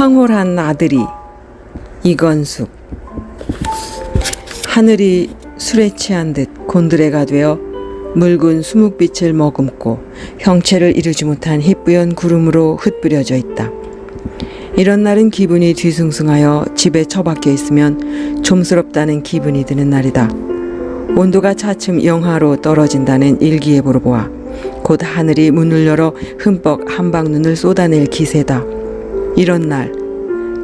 황홀한 아들이 이건숙. 하늘이 술에 취한 듯 곤드레가 되어 묽은 수묵빛을 머금고 형체를 이루지 못한 희뿌연 구름으로 흩뿌려져 있다. 이런 날은 기분이 뒤숭숭하여 집에 처박혀 있으면 좀스럽다는 기분이 드는 날이다. 온도가 차츰 영하로 떨어진다는 일기예보로 보아 곧 하늘이 문을 열어 흠뻑 한방눈을 쏟아낼 기세다. 이런 날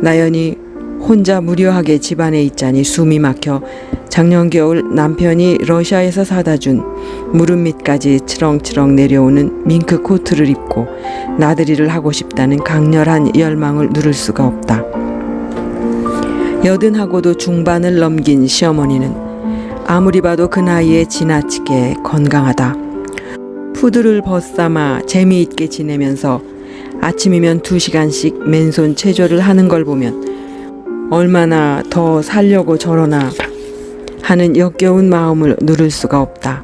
나연이 혼자 무료하게 집안에 있자니 숨이 막혀 작년 겨울 남편이 러시아에서 사다 준 무릎 밑까지 치렁치렁 내려오는 밍크 코트를 입고 나들이를 하고 싶다는 강렬한 열망을 누를 수가 없다. 여든하고도 중반을 넘긴 시어머니는 아무리 봐도 그 나이에 지나치게 건강하다. 푸드를 벗삼아 재미있게 지내면서 아침이면 2시간씩 맨손 체조를 하는 걸 보면 얼마나 더 살려고 저러나 하는 역겨운 마음을 누를 수가 없다.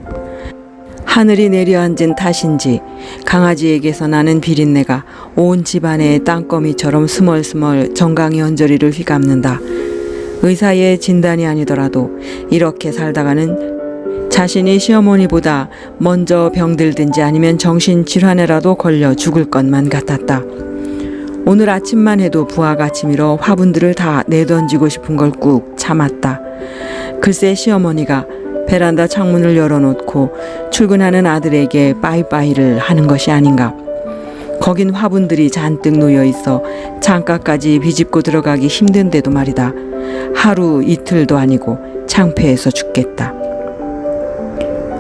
하늘이 내려앉은 탓인지 강아지에게서 나는 비린내가 온 집안의 땅거미처럼 스멀스멀 정강이 언저리를 휘감는다. 의사의 진단이 아니더라도 이렇게 살다가는 자신이 시어머니보다 먼저 병들든지 아니면 정신질환에라도 걸려 죽을 것만 같았다. 오늘 아침만 해도 부하가 치밀어 화분들을 다 내던지고 싶은 걸 꾹 참았다. 글쎄 시어머니가 베란다 창문을 열어놓고 출근하는 아들에게 빠이빠이를 하는 것이 아닌가. 거긴 화분들이 잔뜩 놓여있어 창가까지 비집고 들어가기 힘든데도 말이다. 하루 이틀도 아니고 창피해서 죽겠다.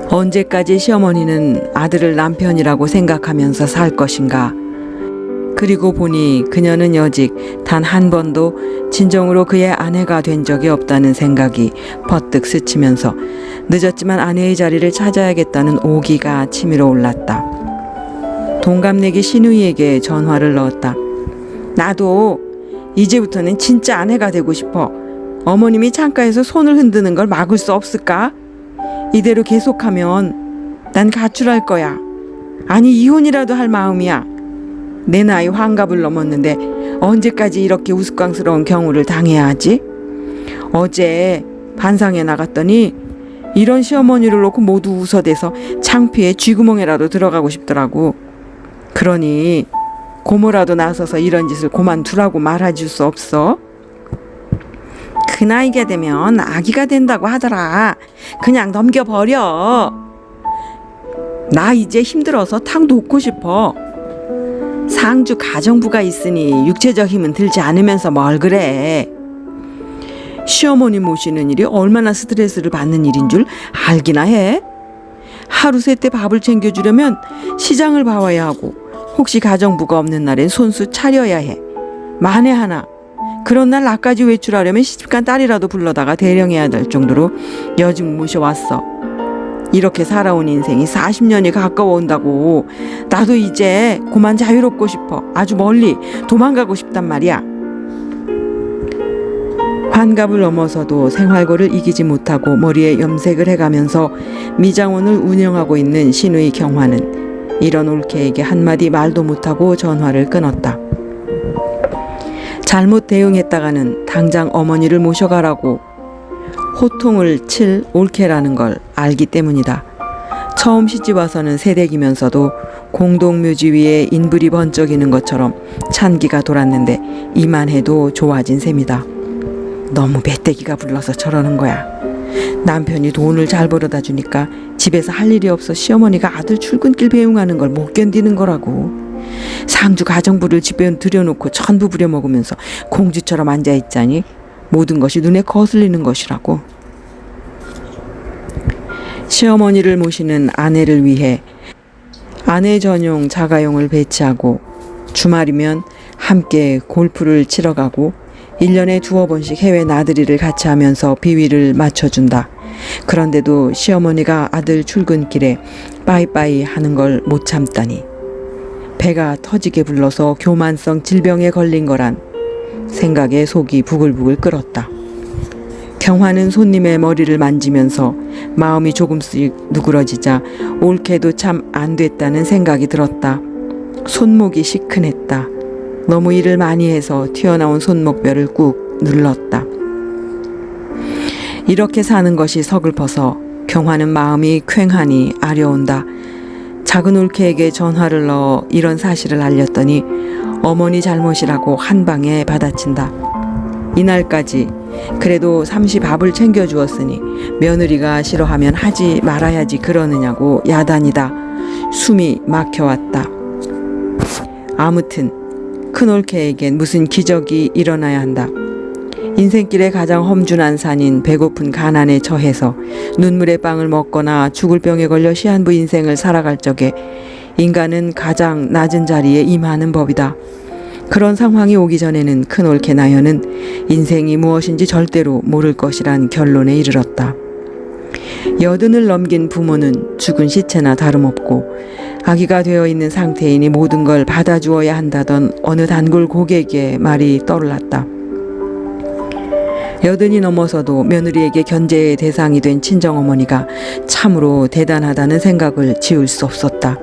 언제까지 시어머니는 아들을 남편이라고 생각하면서 살 것인가. 그리고 보니 그녀는 여직 단 한 번도 진정으로 그의 아내가 된 적이 없다는 생각이 퍼뜩 스치면서 늦었지만 아내의 자리를 찾아야겠다는 오기가 치밀어 올랐다. 동갑내기 시누이에게 전화를 넣었다. 나도 이제부터는 진짜 아내가 되고 싶어. 어머님이 창가에서 손을 흔드는 걸 막을 수 없을까? 이대로 계속하면 난 가출할 거야. 아니 이혼이라도 할 마음이야. 내 나이 환갑을 넘었는데 언제까지 이렇게 우스꽝스러운 경우를 당해야 하지? 어제 반상에 나갔더니 이런 시어머니를 놓고 모두 웃어대서 창피해 쥐구멍에라도 들어가고 싶더라고. 그러니 고모라도 나서서 이런 짓을 그만두라고 말해줄 수 없어? 그 나이가 되면 아기가 된다고 하더라. 그냥 넘겨버려. 나 이제 힘들어서 탕 놓고 싶어. 상주 가정부가 있으니 육체적 힘은 들지 않으면서 뭘 그래. 시어머니 모시는 일이 얼마나 스트레스를 받는 일인 줄 알기나 해? 하루 세때 밥을 챙겨주려면 시장을 봐와야 하고 혹시 가정부가 없는 날엔 손수 차려야 해. 만에 하나 그런 날 나까지 외출하려면 시집간 딸이라도 불러다가 대령해야 될 정도로 여직 모셔왔어. 이렇게 살아온 인생이 40년이 가까워온다고. 나도 이제 그만 자유롭고 싶어. 아주 멀리 도망가고 싶단 말이야. 환갑을 넘어서도 생활고를 이기지 못하고 머리에 염색을 해가면서 미장원을 운영하고 있는 시누이 경화는 이런 올케에게 한마디 말도 못하고 전화를 끊었다. 잘못 대응했다가는 당장 어머니를 모셔가라고 호통을 칠 올케라는 걸 알기 때문이다. 처음 시집와서는 새댁이면서도 공동묘지 위에 인불이 번쩍이는 것처럼 찬기가 돌았는데 이만해도 좋아진 셈이다. 너무 배때기가 불러서 저러는 거야. 남편이 돈을 잘 벌어다 주니까 집에서 할 일이 없어 시어머니가 아들 출근길 배웅하는 걸 못 견디는 거라고. 상주 가정부를 집에 들여놓고 전부 부려먹으면서 공주처럼 앉아있자니 모든 것이 눈에 거슬리는 것이라고. 시어머니를 모시는 아내를 위해 아내 전용 자가용을 배치하고 주말이면 함께 골프를 치러 가고 1년에 2-3번씩 해외 나들이를 같이 하면서 비위를 맞춰준다. 그런데도 시어머니가 아들 출근길에 빠이빠이 하는 걸 못 참다니. 배가 터지게 불러서 교만성 질병에 걸린 거란 생각에 속이 부글부글 끓었다. 경화는 손님의 머리를 만지면서 마음이 조금씩 누그러지자 옳게도 참 안 됐다는 생각이 들었다. 손목이 시큰했다. 너무 일을 많이 해서 튀어나온 손목뼈를 꾹 눌렀다. 이렇게 사는 것이 서글퍼서 경화는 마음이 퀭하니 아려온다. 작은 올케에게 전화를 넣어 이런 사실을 알렸더니 어머니 잘못이라고 한 방에 받아친다. 이날까지 그래도 삼시 밥을 챙겨주었으니 며느리가 싫어하면 하지 말아야지 그러느냐고 야단이다. 숨이 막혀왔다. 아무튼 큰올케에겐 무슨 기적이 일어나야 한다. 인생길의 가장 험준한 산인 배고픈 가난에 처해서 눈물의 빵을 먹거나 죽을 병에 걸려 시한부 인생을 살아갈 적에 인간은 가장 낮은 자리에 임하는 법이다. 그런 상황이 오기 전에는 큰올케 나연은 인생이 무엇인지 절대로 모를 것이란 결론에 이르렀다. 80을 넘긴 부모는 죽은 시체나 다름없고 아기가 되어 있는 상태이니 모든 걸 받아주어야 한다던 어느 단골 고객의 말이 떠올랐다. 80이 넘어서도 며느리에게 견제의 대상이 된 친정어머니가 참으로 대단하다는 생각을 지울 수 없었다.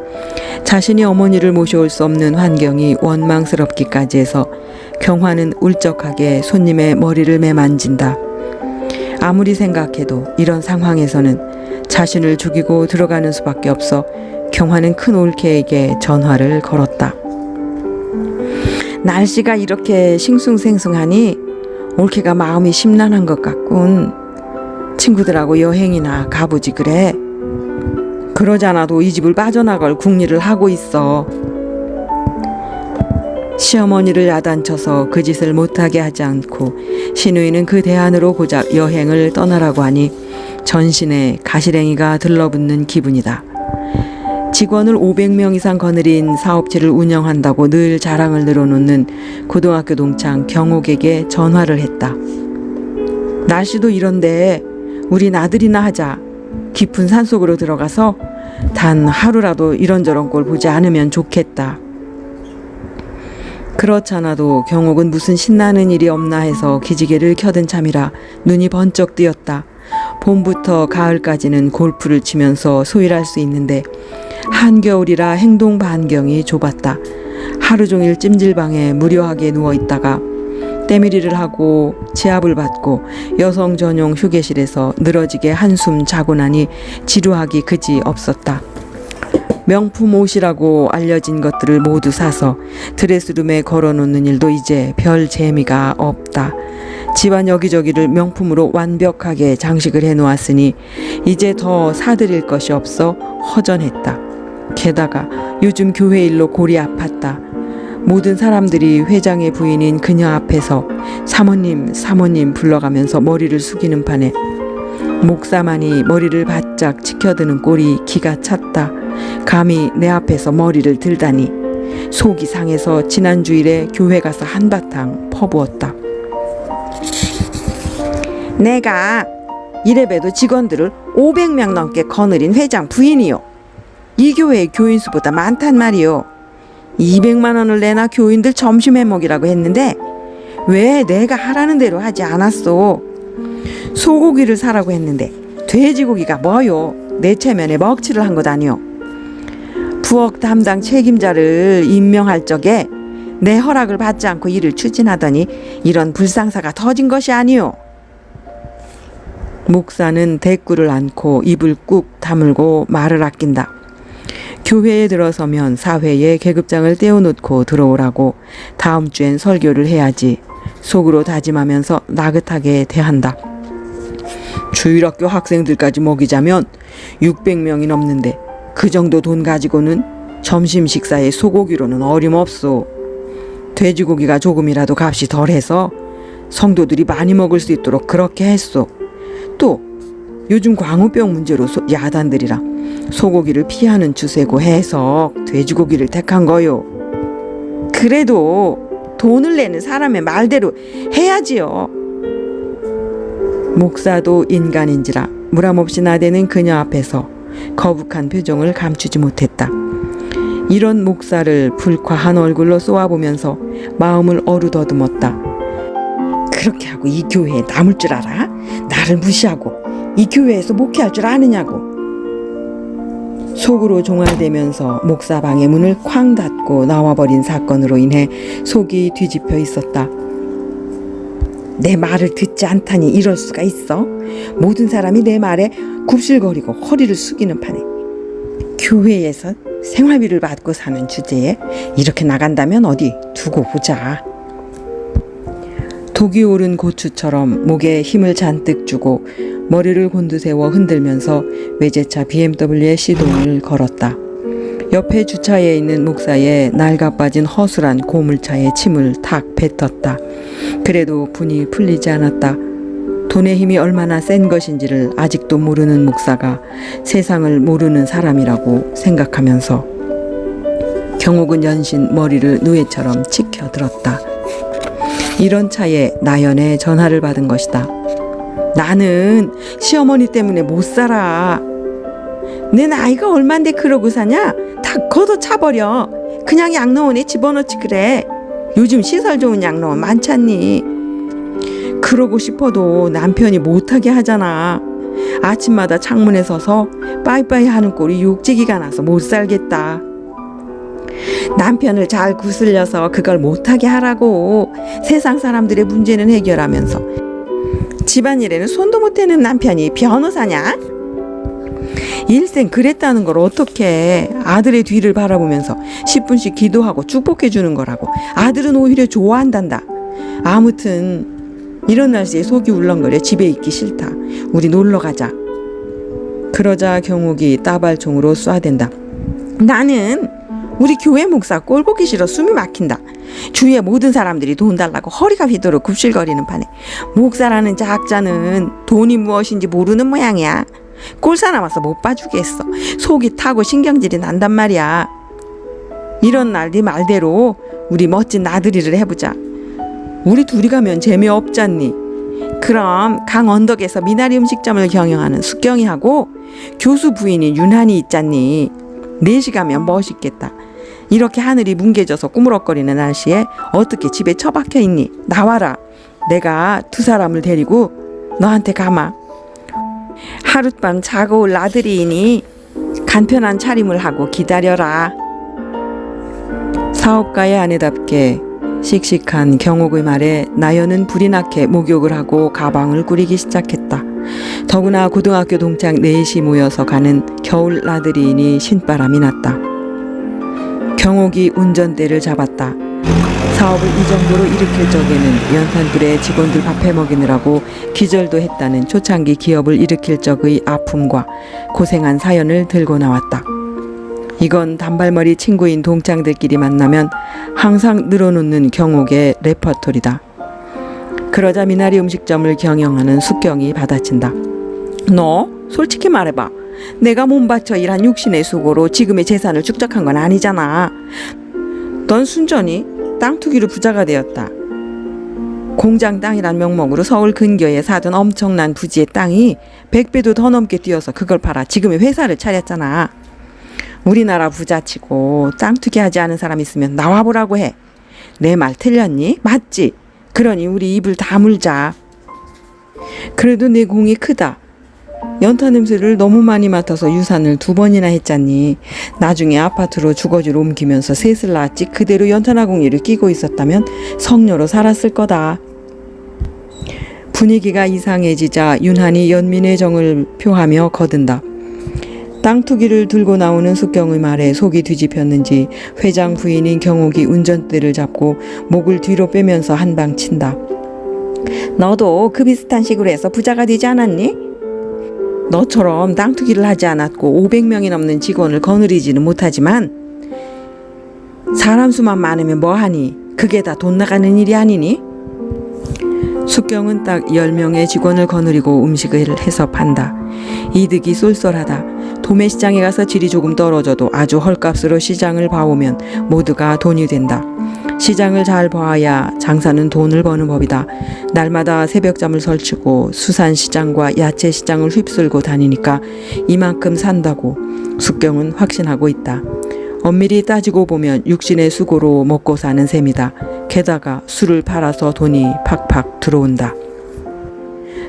자신이 어머니를 모셔올 수 없는 환경이 원망스럽기까지 해서 경화는 울적하게 손님의 머리를 매만진다. 아무리 생각해도 이런 상황에서는 자신을 죽이고 들어가는 수밖에 없어 경화는 큰올케에게 전화를 걸었다. 날씨가 이렇게 싱숭생숭하니 올케가 마음이 심란한 것 같군. 친구들하고 여행이나 가보지 그래. 그러지 않아도 이 집을 빠져나갈 궁리를 하고 있어. 시어머니를 야단쳐서 그 짓을 못하게 하지 않고 시누이는 그 대안으로 고작 여행을 떠나라고 하니 전신에 가시랭이가 들러붙는 기분이다. 직원을 500명 이상 거느린 사업체를 운영한다고 늘 자랑을 늘어놓는 고등학교 동창 경옥에게 전화를 했다. 날씨도 이런데 우리 나들이나 하자. 깊은 산속으로 들어가서 단 하루라도 이런저런 꼴 보지 않으면 좋겠다. 그렇잖아도 경옥은 무슨 신나는 일이 없나 해서 기지개를 켜든 참이라 눈이 번쩍 뜨였다. 봄부터 가을까지는 골프를 치면서 소일할 수 있는데 한겨울이라 행동 반경이 좁았다. 하루 종일 찜질방에 무료하게 누워있다가 때밀이를 하고 지압을 받고 여성 전용 휴게실에서 늘어지게 한숨 자고 나니 지루하기 그지 없었다. 명품 옷이라고 알려진 것들을 모두 사서 드레스룸에 걸어놓는 일도 이제 별 재미가 없다. 집안 여기저기를 명품으로 완벽하게 장식을 해놓았으니 이제 더 사드릴 것이 없어 허전했다. 게다가 요즘 교회 일로 골이 아팠다. 모든 사람들이 회장의 부인인 그녀 앞에서 사모님 사모님 불러가면서 머리를 숙이는 판에 목사만이 머리를 바짝 치켜드는 꼴이 기가 찼다. 감히 내 앞에서 머리를 들다니 속이 상해서 지난 주일에 교회 가서 한바탕 퍼부었다. 내가 이래봬도 직원들을 500명 넘게 거느린 회장 부인이요. 이 교회의 교인 수보다 많단 말이요. 200만 원을 내나 교인들 점심 해먹이라고 했는데 왜 내가 하라는 대로 하지 않았어. 소고기를 사라고 했는데 돼지고기가 뭐요. 내 체면에 먹칠을 한 것 아니요. 부엌 담당 책임자를 임명할 적에 내 허락을 받지 않고 일을 추진하더니 이런 불상사가 터진 것이 아니요. 목사는 대꾸를 않고 입을 꾹 다물고 말을 아낀다. 교회에 들어서면 사회에 계급장을 떼어놓고 들어오라고 다음 주엔 설교를 해야지 속으로 다짐하면서 나긋하게 대한다. 주일학교 학생들까지 먹이자면 600명이 넘는데 그 정도 돈 가지고는 점심 식사에 소고기로는 어림없소. 돼지고기가 조금이라도 값이 덜해서 성도들이 많이 먹을 수 있도록 그렇게 했소. 또 요즘 광우병 문제로 야단들이랑 소고기를 피하는 추세고 해서 돼지고기를 택한 거요. 그래도 돈을 내는 사람의 말대로 해야지요. 목사도 인간인지라 무람없이 나대는 그녀 앞에서 거북한 표정을 감추지 못했다. 이런 목사를 불쾌한 얼굴로 쏘아보면서 마음을 어루더듬었다. 그렇게 하고 이 교회에 남을 줄 알아? 나를 무시하고 이 교회에서 목회할 줄 아느냐고. 속으로 종알대면서 목사방의 문을 쾅 닫고 나와버린 사건으로 인해 속이 뒤집혀 있었다. 내 말을 듣지 않다니 이럴 수가 있어? 모든 사람이 내 말에 굽실거리고 허리를 숙이는 판에 교회에서 생활비를 받고 사는 주제에 이렇게 나간다면 어디 두고 보자. 독이 오른 고추처럼 목에 힘을 잔뜩 주고 머리를 곤두세워 흔들면서 외제차 BMW의 시동을 걸었다. 옆에 주차해 있는 목사의 낡아빠진 허술한 고물차에 침을 탁 뱉었다. 그래도 분이 풀리지 않았다. 돈의 힘이 얼마나 센 것인지를 아직도 모르는 목사가 세상을 모르는 사람이라고 생각하면서 경옥은 연신 머리를 누에처럼 치켜들었다. 이런 차에 나연의 전화를 받은 것이다. 나는 시어머니 때문에 못 살아. 내 나이가 얼만데 그러고 사냐? 다 걷어차버려. 그냥 양로원에 집어넣지 그래. 요즘 시설 좋은 양로원 많잖니. 그러고 싶어도 남편이 못하게 하잖아. 아침마다 창문에 서서 빠이빠이 하는 꼴이 욕지기가 나서 못 살겠다. 남편을 잘 구슬려서 그걸 못하게 하라고. 세상 사람들의 문제는 해결하면서 집안일에는 손도 못 대는 남편이 변호사냐? 일생 그랬다는 걸 어떻게 아들의 뒤를 바라보면서 10분씩 기도하고 축복해 주는 거라고. 아들은 오히려 좋아한단다. 아무튼 이런 날씨에 속이 울렁거려 집에 있기 싫다. 우리 놀러 가자. 그러자 경옥이 따발총으로 쏴댄다. 나는 우리 교회 목사 꼴 보기 싫어 숨이 막힌다. 주위에 모든 사람들이 돈 달라고 허리가 휘도록 굽실거리는 판에 목사라는 작자는 돈이 무엇인지 모르는 모양이야. 꼴사 남아서 못 봐주겠어. 속이 타고 신경질이 난단 말이야. 이런 날 네 말대로 우리 멋진 나들이를 해보자. 우리 둘이 가면 재미없잖니. 그럼 강 언덕에서 미나리 음식점을 경영하는 숙경이하고 교수 부인인 윤한이 있잖니. 넷이 가면 멋있겠다. 이렇게 하늘이 뭉개져서 꾸물럭거리는 날씨에 어떻게 집에 처박혀 있니? 나와라. 내가 두 사람을 데리고 너한테 가마. 하룻밤 자고 올 아들이니 간편한 차림을 하고 기다려라. 사업가의 아내답게 씩씩한 경옥의 말에 나연은 불이 나게 목욕을 하고 가방을 꾸리기 시작했다. 더구나 고등학교 동창 넷이 모여서 가는 겨울 나들이니 신바람이 났다. 경옥이 운전대를 잡았다. 사업을 이 정도로 일으킬 적에는 연탄불에 직원들 밥해 먹이느라고 기절도 했다는 초창기 기업을 일으킬 적의 아픔과 고생한 사연을 들고 나왔다. 이건 단발머리 친구인 동창들끼리 만나면 항상 늘어놓는 경옥의 레퍼토리다. 그러자 미나리 음식점을 경영하는 숙경이 받아친다. 너 솔직히 말해봐. 내가 몸바쳐 일한 육신의 수고로 지금의 재산을 축적한 건 아니잖아. 넌 순전히 땅 투기로 부자가 되었다. 공장 땅이란 명목으로 서울 근교에 사둔 엄청난 부지의 땅이 100배도 더 넘게 뛰어서 그걸 팔아 지금의 회사를 차렸잖아. 우리나라 부자치고 땅 투기하지 않은 사람 있으면 나와보라고 해. 내 말 틀렸니? 맞지? 그러니 우리 입을 다물자. 그래도 내 공이 크다. 연탄 냄새를 너무 많이 맡아서 유산을 2번이나 했잖니. 나중에 아파트로 주거지로 옮기면서 셋을 낳았지 그대로 연탄아궁이를 끼고 있었다면 성녀로 살았을 거다. 분위기가 이상해지자 윤한이 연민의 정을 표하며 거든다. 땅 투기를 들고 나오는 숙경의 말에 속이 뒤집혔는지 회장 부인인 경옥이 운전대를 잡고 목을 뒤로 빼면서 한방 친다. 너도 그 비슷한 식으로 해서 부자가 되지 않았니? 너처럼 땅 투기를 하지 않았고 500명이 넘는 직원을 거느리지는 못하지만 사람 수만 많으면 뭐하니? 그게 다 돈 나가는 일이 아니니? 숙경은 딱 10명의 직원을 거느리고 음식을 해서 판다. 이득이 쏠쏠하다. 도매시장에 가서 질이 조금 떨어져도 아주 헐값으로 시장을 봐오면 모두가 돈이 된다. 시장을 잘 봐야 장사는 돈을 버는 법이다. 날마다 새벽잠을 설치고 수산시장과 야채시장을 휩쓸고 다니니까 이만큼 산다고 숙경은 확신하고 있다. 엄밀히 따지고 보면 육신의 수고로 먹고 사는 셈이다. 게다가 술을 팔아서 돈이 팍팍 들어온다.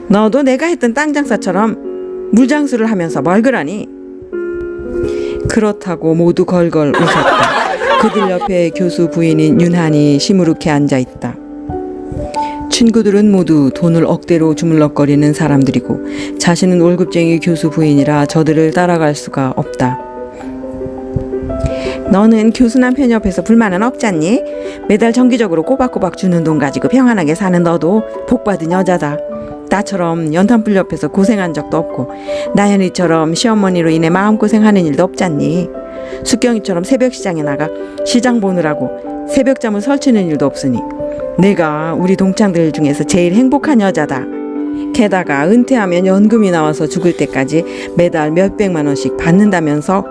너도 내가 했던 땅 장사처럼 물장수를 하면서 뭘 그러니? 그렇다고 모두 걸걸 웃었다. 그들 옆에 교수 부인인 윤한이 시무룩해 앉아있다. 친구들은 모두 돈을 억대로 주물럭거리는 사람들이고 자신은 월급쟁이 교수 부인이라 저들을 따라갈 수가 없다. 너는 교수 남편 옆에서 불만은 없잖니? 매달 정기적으로 꼬박꼬박 주는 돈 가지고 평안하게 사는 너도 복받은 여자다. 나처럼 연탄불 옆에서 고생한 적도 없고 나연이처럼 시어머니로 인해 마음고생하는 일도 없잖니? 숙경이처럼 새벽 시장에 나가 시장 보느라고 새벽잠을 설치는 일도 없으니 내가 우리 동창들 중에서 제일 행복한 여자다. 게다가 은퇴하면 연금이 나와서 죽을 때까지 매달 몇백만 원씩 받는다면서.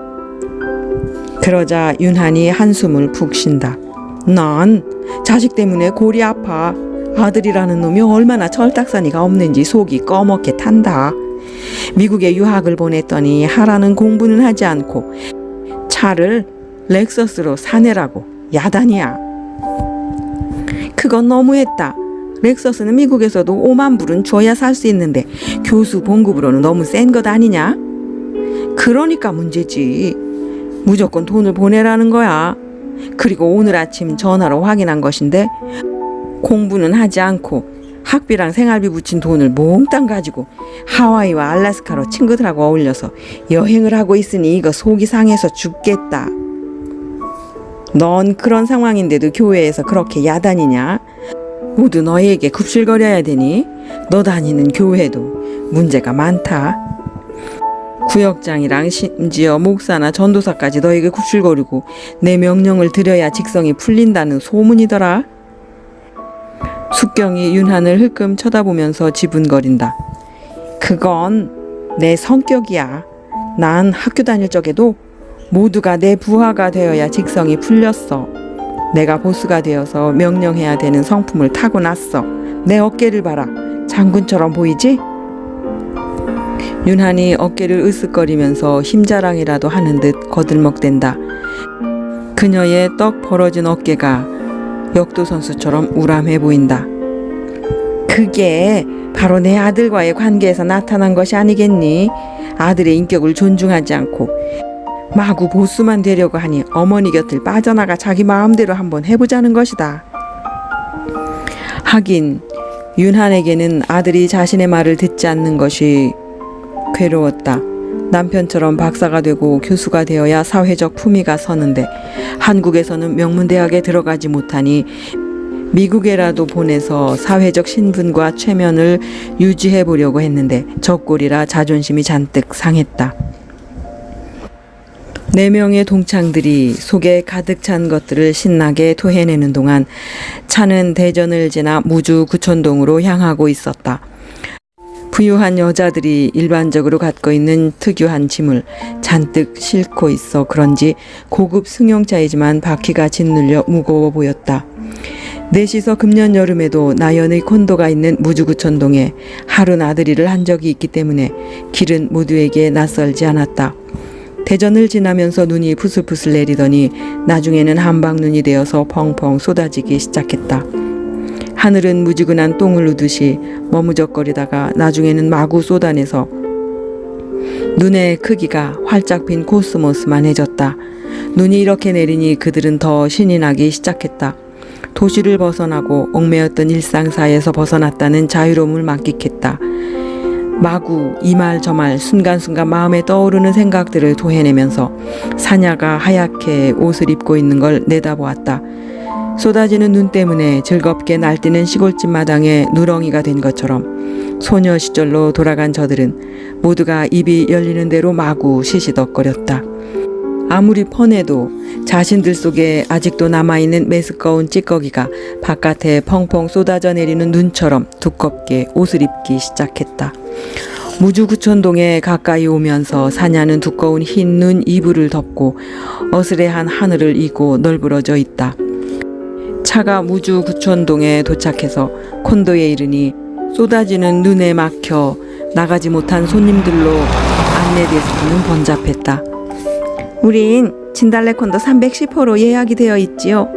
그러자 윤한이 한숨을 푹 쉰다. 난 자식 때문에 골이 아파. 아들이라는 놈이 얼마나 철딱서니가 없는지 속이 꺼멓게 탄다. 미국에 유학을 보냈더니 하라는 공부는 하지 않고 차를 렉서스로 사내라고 야단이야. 그건 너무했다. 렉서스는 미국에서도 5만 불은 줘야 살 수 있는데 교수 봉급으로는 너무 센 것 아니냐? 그러니까 문제지. 무조건 돈을 보내라는 거야. 그리고 오늘 아침 전화로 확인한 것인데 공부는 하지 않고 학비랑 생활비 붙인 돈을 몽땅 가지고 하와이와 알래스카로 친구들하고 어울려서 여행을 하고 있으니 이거 속이 상해서 죽겠다. 넌 그런 상황인데도 교회에서 그렇게 야단이냐? 모두 너희에게 굽실거려야 되니? 너 다니는 교회도 문제가 많다. 구역장이랑 심지어 목사나 전도사까지 너에게 굽실거리고 내 명령을 드려야 직성이 풀린다는 소문이더라. 숙경이 윤한을 흘끔 쳐다보면서 지분거린다. 그건 내 성격이야. 난 학교 다닐 적에도 모두가 내 부하가 되어야 직성이 풀렸어. 내가 보스가 되어서 명령해야 되는 성품을 타고났어. 내 어깨를 봐라. 장군처럼 보이지? 윤한이 어깨를 으쓱거리면서 힘자랑이라도 하는 듯 거들먹댄다. 그녀의 떡 벌어진 어깨가 역도 선수처럼 우람해 보인다. 그게 바로 내 아들과의 관계에서 나타난 것이 아니겠니? 아들의 인격을 존중하지 않고 마구 보스만 되려고 하니 어머니 곁을 빠져나가 자기 마음대로 한번 해보자는 것이다. 하긴 윤한에게는 아들이 자신의 말을 듣지 않는 것이 괴로웠다. 남편처럼 박사가 되고 교수가 되어야 사회적 품위가 서는데 한국에서는 명문대학에 들어가지 못하니 미국에라도 보내서 사회적 신분과 체면을 유지해 보려고 했는데 적골이라 자존심이 잔뜩 상했다. 4명의 동창들이 속에 가득 찬 것들을 신나게 토해내는 동안 차는 대전을 지나 무주 구천동으로 향하고 있었다. 부유한 여자들이 일반적으로 갖고 있는 특유한 짐을 잔뜩 싣고 있어 그런지 고급 승용차이지만 바퀴가 짓눌려 무거워 보였다. 넷이서 금년 여름에도 나연의 콘도가 있는 무주구천동에 하루 나들이를 한 적이 있기 때문에 길은 모두에게 낯설지 않았다. 대전을 지나면서 눈이 부슬부슬 내리더니 나중에는 한방눈이 되어서 펑펑 쏟아지기 시작했다. 하늘은 무지근한 똥을 누듯이 머무적거리다가 나중에는 마구 쏟아내서 눈의 크기가 활짝 핀 코스모스만 해졌다. 눈이 이렇게 내리니 그들은 더 신이 나기 시작했다. 도시를 벗어나고 얽매였던 일상사에서 벗어났다는 자유로움을 만끽했다. 마구 이 말 저 말 순간순간 마음에 떠오르는 생각들을 토해내면서 사냐가 하얗게 옷을 입고 있는 걸 내다보았다. 쏟아지는 눈 때문에 즐겁게 날뛰는 시골집 마당에 누렁이가 된 것처럼 소녀 시절로 돌아간 저들은 모두가 입이 열리는 대로 마구 시시덕거렸다. 아무리 퍼내도 자신들 속에 아직도 남아있는 메스꺼운 찌꺼기가 바깥에 펑펑 쏟아져 내리는 눈처럼 두껍게 옷을 입기 시작했다. 무주구천동에 가까이 오면서 사냐는 두꺼운 흰 눈 이불을 덮고 어스레한 하늘을 이고 널브러져 있다. 차가 무주구천동에 도착해서 콘도에 이르니 쏟아지는 눈에 막혀 나가지 못한 손님들로 안내데스크는 번잡했다. 우린 진달래 콘도 310호로 예약이 되어 있지요.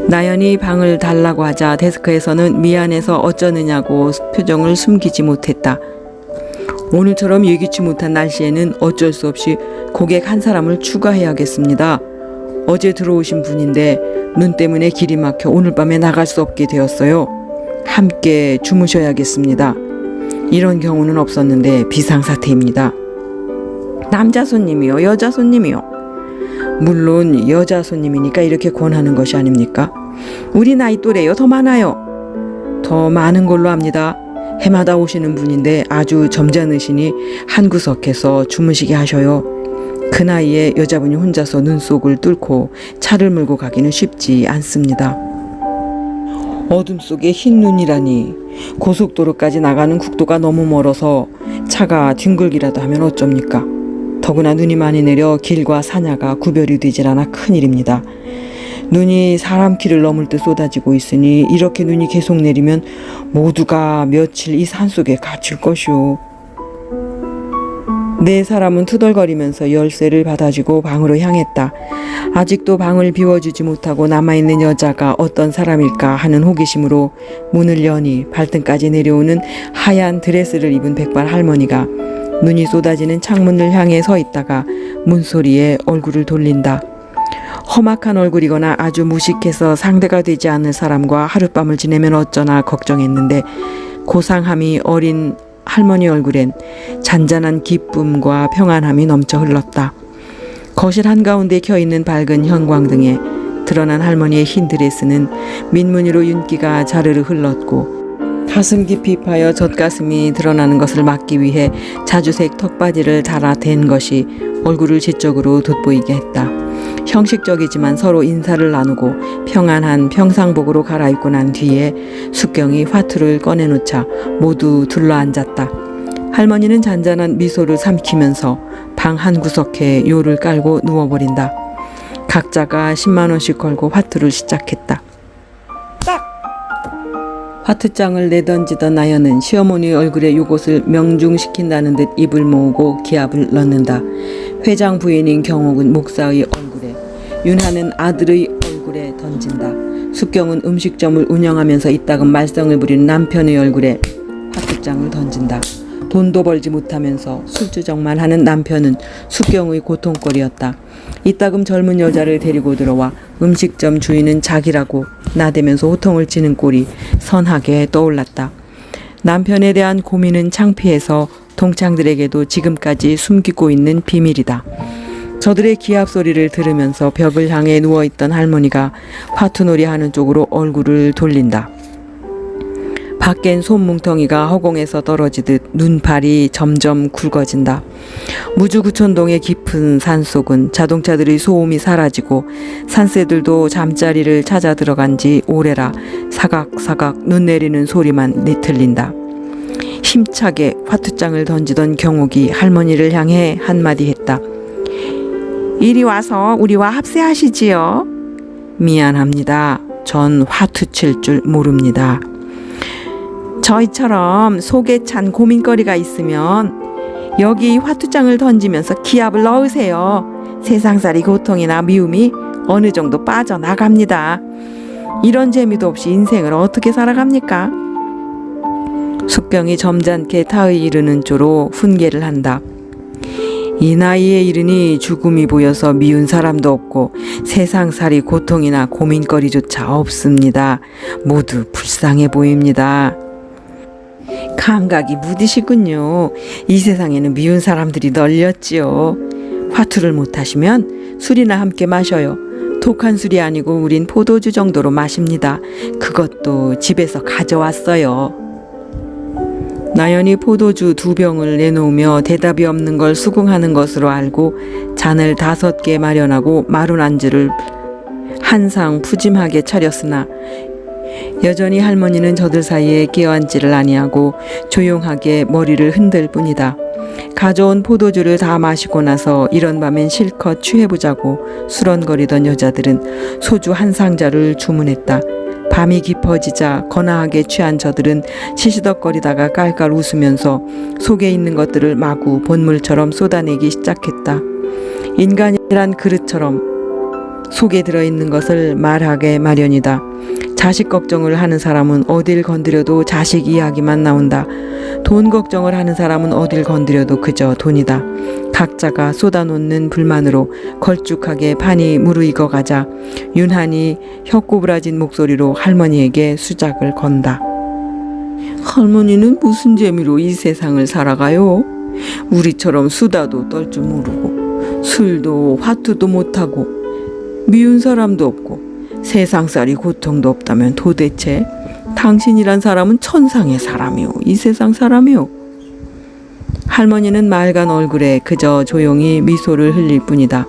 나연이 방을 달라고 하자 데스크에서는 미안해서 어쩌느냐고 표정을 숨기지 못했다. 오늘처럼 예기치 못한 날씨에는 어쩔 수 없이 고객 한 사람을 추가해야겠습니다. 어제 들어오신 분인데 눈 때문에 길이 막혀 오늘 밤에 나갈 수 없게 되었어요. 함께 주무셔야겠습니다. 이런 경우는 없었는데 비상사태입니다. 남자 손님이요, 여자 손님이요? 물론 여자 손님이니까 이렇게 권하는 것이 아닙니까? 우리 나이 또래요, 더 많아요. 더 많은 걸로 압니다. 해마다 오시는 분인데 아주 점잖으시니 한 구석에서 주무시게 하셔요. 그 나이에 여자분이 혼자서 눈 속을 뚫고 차를 몰고 가기는 쉽지 않습니다. 어둠 속에 흰 눈이라니. 고속도로까지 나가는 국도가 너무 멀어서 차가 뒹굴기라도 하면 어쩝니까? 더구나 눈이 많이 내려 길과 사냐가 구별이 되질 않아 큰일입니다. 눈이 사람 키를 넘을 듯 쏟아지고 있으니 이렇게 눈이 계속 내리면 모두가 며칠 이 산속에 갇힐 것이오. 네 사람은 투덜거리면서 열쇠를 받아주고 방으로 향했다. 아직도 방을 비워주지 못하고 남아있는 여자가 어떤 사람일까 하는 호기심으로 문을 여니 발등까지 내려오는 하얀 드레스를 입은 백발 할머니가 눈이 쏟아지는 창문을 향해 서 있다가 문소리에 얼굴을 돌린다. 험악한 얼굴이거나 아주 무식해서 상대가 되지 않을 사람과 하룻밤을 지내면 어쩌나 걱정했는데 고상함이 어린 할머니 얼굴엔 잔잔한 기쁨과 평안함이 넘쳐 흘렀다. 거실 한가운데 켜있는 밝은 형광등에 드러난 할머니의 흰 드레스는 민무늬로 윤기가 자르르 흘렀고 가슴 깊이 파여 젖가슴이 드러나는 것을 막기 위해 자주색 턱바지를 달아댄 것이 얼굴을 지적으로 돋보이게 했다. 형식적이지만 서로 인사를 나누고 평안한 평상복으로 갈아입고 난 뒤에 숙경이 화투를 꺼내놓자 모두 둘러앉았다. 할머니는 잔잔한 미소를 삼키면서 방 한 구석에 요를 깔고 누워버린다. 각자가 10만 원씩 걸고 화투를 시작했다. 딱! 화투장을 내던지던 나연은 시어머니 얼굴에 요것을 명중시킨다는 듯 입을 모으고 기합을 넣는다. 회장 부인인 경옥은 목사의 얼굴에, 윤하는 아들의 얼굴에 던진다. 숙경은 음식점을 운영하면서 이따금 말썽을 부리는 남편의 얼굴에 화투장을 던진다. 돈도 벌지 못하면서 술주정만 하는 남편은 숙경의 고통거리였다. 이따금 젊은 여자를 데리고 들어와 음식점 주인은 자기라고 나대면서 호통을 치는 꼴이 선하게 떠올랐다. 남편에 대한 고민은 창피해서 동창들에게도 지금까지 숨기고 있는 비밀이다. 저들의 기합 소리를 들으면서 벽을 향해 누워있던 할머니가 화투놀이 하는 쪽으로 얼굴을 돌린다. 밖엔 솜뭉텅이가 허공에서 떨어지듯 눈발이 점점 굵어진다. 무주구천동의 깊은 산속은 자동차들의 소음이 사라지고 산새들도 잠자리를 찾아 들어간 지 오래라 사각사각 눈 내리는 소리만 들린다. 힘차게 화투장을 던지던 경옥이 할머니를 향해 한마디 했다. 이리 와서 우리와 합세하시지요. 미안합니다. 전 화투 칠 줄 모릅니다. 저희처럼 속에 찬 고민거리가 있으면 여기 화투장을 던지면서 기합을 넣으세요. 세상살이 고통이나 미움이 어느 정도 빠져나갑니다. 이런 재미도 없이 인생을 어떻게 살아갑니까? 숙경이 점잖게 타의 이르는 쪽으로 훈계를 한다. 이 나이에 이르니 죽음이 보여서 미운 사람도 없고 세상살이 고통이나 고민거리조차 없습니다. 모두 불쌍해 보입니다. 감각이 무디시군요. 이 세상에는 미운 사람들이 널렸지요. 화투를 못하시면 술이나 함께 마셔요. 독한 술이 아니고 우린 포도주 정도로 마십니다. 그것도 집에서 가져왔어요. 나연이 포도주 2병을 내놓으며 대답이 없는 걸 수긍하는 것으로 알고 잔을 5개 마련하고 마른 안주를 한 상 푸짐하게 차렸으나 여전히 할머니는 저들 사이에 끼어앉지를 아니하고 조용하게 머리를 흔들 뿐이다. 가져온 포도주를 다 마시고 나서 이런 밤엔 실컷 취해보자고 수런거리던 여자들은 소주 한 상자를 주문했다. 밤이 깊어지자 거나하게 취한 저들은 시시덕거리다가 깔깔 웃으면서 속에 있는 것들을 마구 본물처럼 쏟아내기 시작했다. 인간이란 그릇처럼 속에 들어있는 것을 말하게 마련이다. 자식 걱정을 하는 사람은 어딜 건드려도 자식 이야기만 나온다. 돈 걱정을 하는 사람은 어딜 건드려도 그저 돈이다. 각자가 쏟아놓는 불만으로 걸쭉하게 판이 무르익어 가자 윤한이 혀꼬부라진 목소리로 할머니에게 수작을 건다. 할머니는 무슨 재미로 이 세상을 살아가요? 우리처럼 수다도 떨 줄 모르고 술도 화투도 못하고 미운 사람도 없고 세상살이 고통도 없다면 도대체 당신이란 사람은 천상의 사람이오, 이 세상 사람이오. 할머니는 맑은 얼굴에 그저 조용히 미소를 흘릴 뿐이다.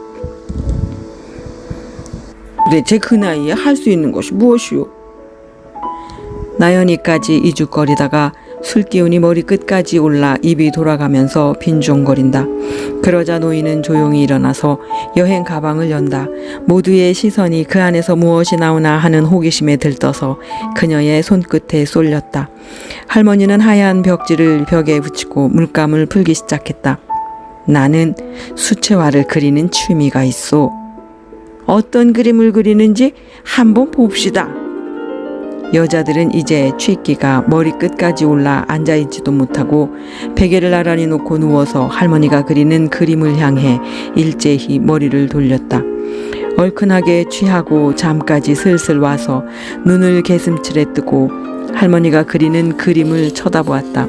도대체 그 나이에 할 수 있는 것이 무엇이오? 나연이까지 이죽거리다가 술기운이 머리끝까지 올라 입이 돌아가면서 빈종거린다. 그러자 노인은 조용히 일어나서 여행 가방을 연다. 모두의 시선이 그 안에서 무엇이 나오나 하는 호기심에 들떠서 그녀의 손끝에 쏠렸다. 할머니는 하얀 벽지를 벽에 붙이고 물감을 풀기 시작했다. 나는 수채화를 그리는 취미가 있어. 어떤 그림을 그리는지 한번 봅시다. 여자들은 이제 취기가 머리끝까지 올라 앉아있지도 못하고 베개를 나란히 놓고 누워서 할머니가 그리는 그림을 향해 일제히 머리를 돌렸다. 얼큰하게 취하고 잠까지 슬슬 와서 눈을 개슴츠레 뜨고 할머니가 그리는 그림을 쳐다보았다.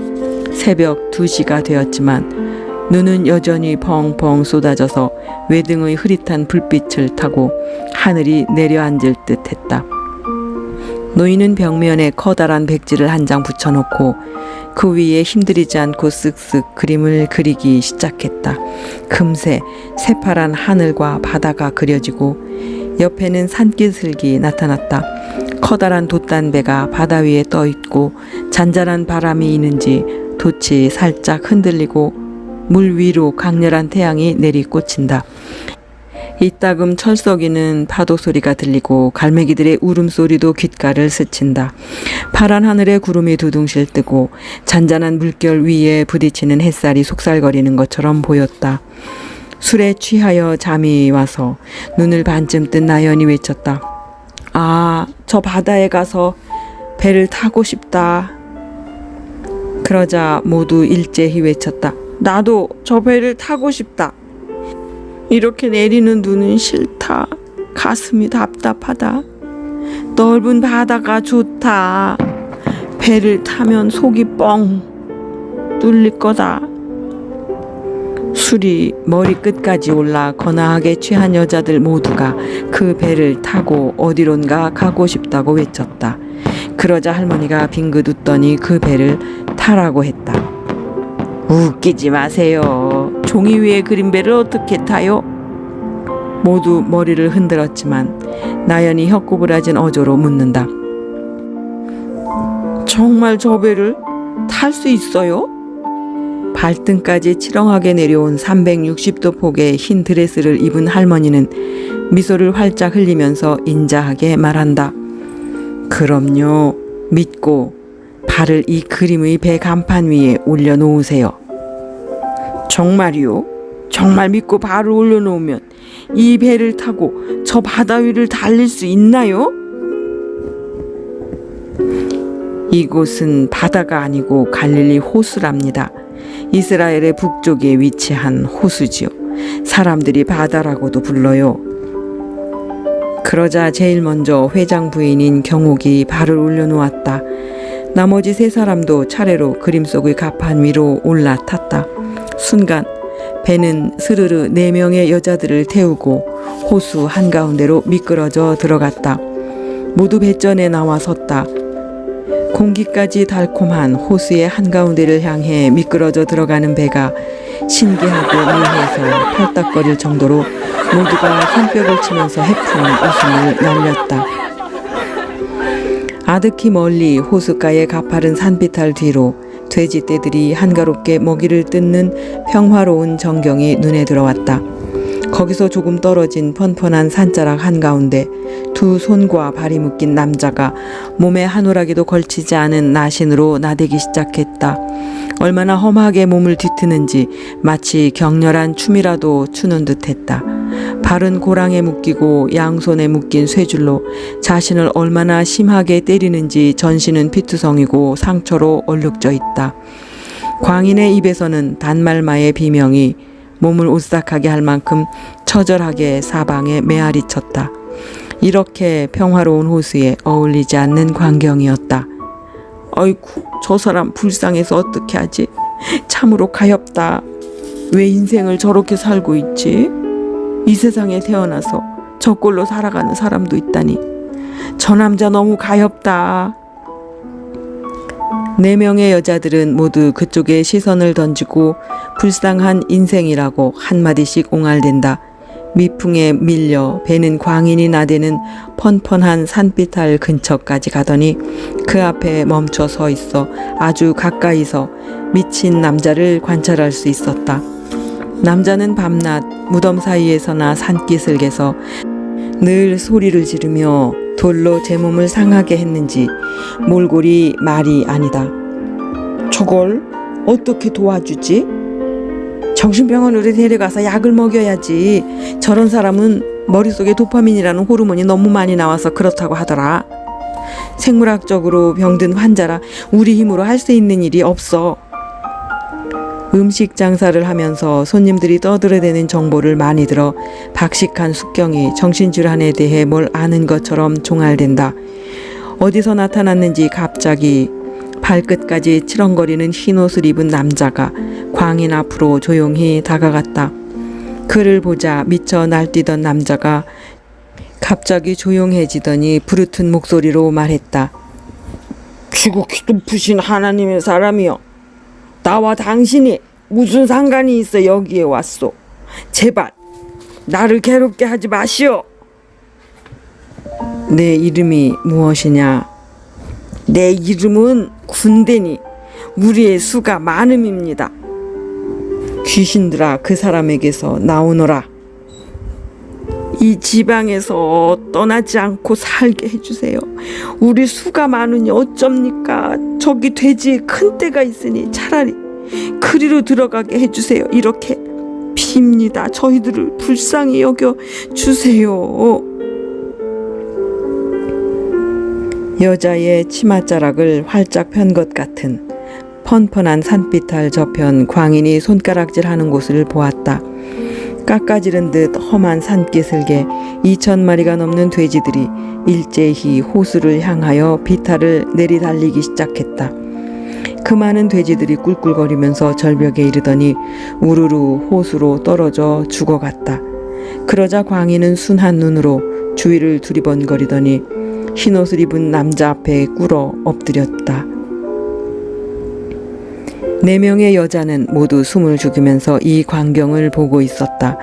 새벽 2시가 되었지만 눈은 여전히 펑펑 쏟아져서 외등의 흐릿한 불빛을 타고 하늘이 내려앉을 듯 했다. 노인은 벽면에 커다란 백지를 한 장 붙여놓고 그 위에 힘들이지 않고 쓱쓱 그림을 그리기 시작했다. 금세 새파란 하늘과 바다가 그려지고 옆에는 산기슭이 나타났다. 커다란 돛단배가 바다 위에 떠있고 잔잔한 바람이 있는지 돛이 살짝 흔들리고 물 위로 강렬한 태양이 내리꽂힌다. 이따금 철썩이는 파도 소리가 들리고 갈매기들의 울음소리도 귓가를 스친다. 파란 하늘에 구름이 두둥실 뜨고 잔잔한 물결 위에 부딪히는 햇살이 속살거리는 것처럼 보였다. 술에 취하여 잠이 와서 눈을 반쯤 뜬 나연이 외쳤다. 아, 저 바다에 가서 배를 타고 싶다. 그러자 모두 일제히 외쳤다. 나도 저 배를 타고 싶다. 이렇게 내리는 눈은 싫다. 가슴이 답답하다. 넓은 바다가 좋다. 배를 타면 속이 뻥 뚫릴 거다. 술이 머리끝까지 올라 거나하게 취한 여자들 모두가 그 배를 타고 어디론가 가고 싶다고 외쳤다. 그러자 할머니가 빙긋 웃더니 그 배를 타라고 했다. 웃기지 마세요. 종이 위에 그린 배를 어떻게 타요? 모두 머리를 흔들었지만 나연이 혀꼬부라진 어조로 묻는다. 정말 저 배를 탈 수 있어요? 발등까지 치렁하게 내려온 360도 폭의 흰 드레스를 입은 할머니는 미소를 활짝 흘리면서 인자하게 말한다. 그럼요. 믿고 발을 이 그림의 배 간판 위에 올려놓으세요. 정말이요? 정말 믿고 발을 올려놓으면 이 배를 타고 저 바다 위를 달릴 수 있나요? 이곳은 바다가 아니고 갈릴리 호수랍니다. 이스라엘의 북쪽에 위치한 호수지요. 사람들이 바다라고도 불러요. 그러자 제일 먼저 회장 부인인 경옥이 발을 올려놓았다. 나머지 세 사람도 차례로 그림 속의 가판 위로 올라탔다. 순간 배는 스르르 4명의 여자들을 태우고 호수 한가운데로 미끄러져 들어갔다. 모두 배전에 나와 섰다. 공기까지 달콤한 호수의 한가운데를 향해 미끄러져 들어가는 배가 신기하고 묘해서 팔딱거릴 정도로 모두가 손뼉을 치면서 해픈 웃음을 날렸다. 아득히 멀리 호숫가의 가파른 산비탈 뒤로 돼지떼들이 한가롭게 먹이를 뜯는 평화로운 전경이 눈에 들어왔다. 거기서 조금 떨어진 펀펀한 산자락 한가운데 두 손과 발이 묶인 남자가 몸에 한 오라기도 걸치지 않은 나신으로 나대기 시작했다. 얼마나 험하게 몸을 뒤트는지 마치 격렬한 춤이라도 추는 듯했다. 발은 고랑에 묶이고 양손에 묶인 쇠줄로 자신을 얼마나 심하게 때리는지 전신은 피투성이고 상처로 얼룩져 있다. 광인의 입에서는 단말마의 비명이 몸을 오싹하게 할 만큼 처절하게 사방에 메아리 쳤다. 이렇게 평화로운 호수에 어울리지 않는 광경이었다. 아이고, 저 사람 불쌍해서 어떻게 하지? 참으로 가엾다. 왜 인생을 저렇게 살고 있지? 이 세상에 태어나서 저꼴로 살아가는 사람도 있다니. 저 남자 너무 가엾다. 4명의 여자들은 모두 그쪽에 시선을 던지고 불쌍한 인생이라고 한마디씩 옹알댄다. 미풍에 밀려 배는 광인이 나대는 펀펀한 산비탈 근처까지 가더니 그 앞에 멈춰 서 있어 아주 가까이서 미친 남자를 관찰할 수 있었다. 남자는 밤낮 무덤 사이에서나 산기슭에서 늘 소리를 지르며 돌로 제 몸을 상하게 했는지 몰골이 말이 아니다. 저걸 어떻게 도와주지? 정신병원으로 데려가서 약을 먹여야지. 저런 사람은 머릿속에 도파민이라는 호르몬이 너무 많이 나와서 그렇다고 하더라. 생물학적으로 병든 환자라 우리 힘으로 할 수 있는 일이 없어. 음식 장사를 하면서 손님들이 떠들어대는 정보를 많이 들어 박식한 숙경이 정신질환에 대해 뭘 아는 것처럼 종알댄다. 어디서 나타났는지 갑자기 발끝까지 치렁거리는 흰옷을 입은 남자가 광인 앞으로 조용히 다가갔다. 그를 보자 미쳐 날뛰던 남자가 갑자기 조용해지더니 부르튼 목소리로 말했다. 지극히 높으신 하나님의 사람이여, 나와 당신이 무슨 상관이 있어 여기에 왔소? 제발 나를 괴롭게 하지 마시오. 내 이름이 무엇이냐? 내 이름은 군대니 무리의 수가 많음입니다. 귀신들아, 그 사람에게서 나오너라. 이 지방에서 떠나지 않고 살게 해주세요. 우리 수가 많으니 어쩝니까? 저기 돼지에 큰 떼가 있으니 차라리 그리로 들어가게 해주세요. 이렇게 빕니다. 저희들을 불쌍히 여겨 주세요. 여자의 치맛자락을 활짝 편 것 같은 펀펀한 산비탈 저편 광인이 손가락질하는 곳을 보았다. 깎아지른 듯 험한 산기슭에 2,000마리가 넘는 돼지들이 일제히 호수를 향하여 비탈을 내리달리기 시작했다. 그 많은 돼지들이 꿀꿀거리면서 절벽에 이르더니 우르르 호수로 떨어져 죽어갔다. 그러자 광인은 순한 눈으로 주위를 두리번거리더니 흰옷을 입은 남자 앞에 꿇어 엎드렸다. 4명의 여자는 모두 숨을 죽이면서 이 광경을 보고 있었다.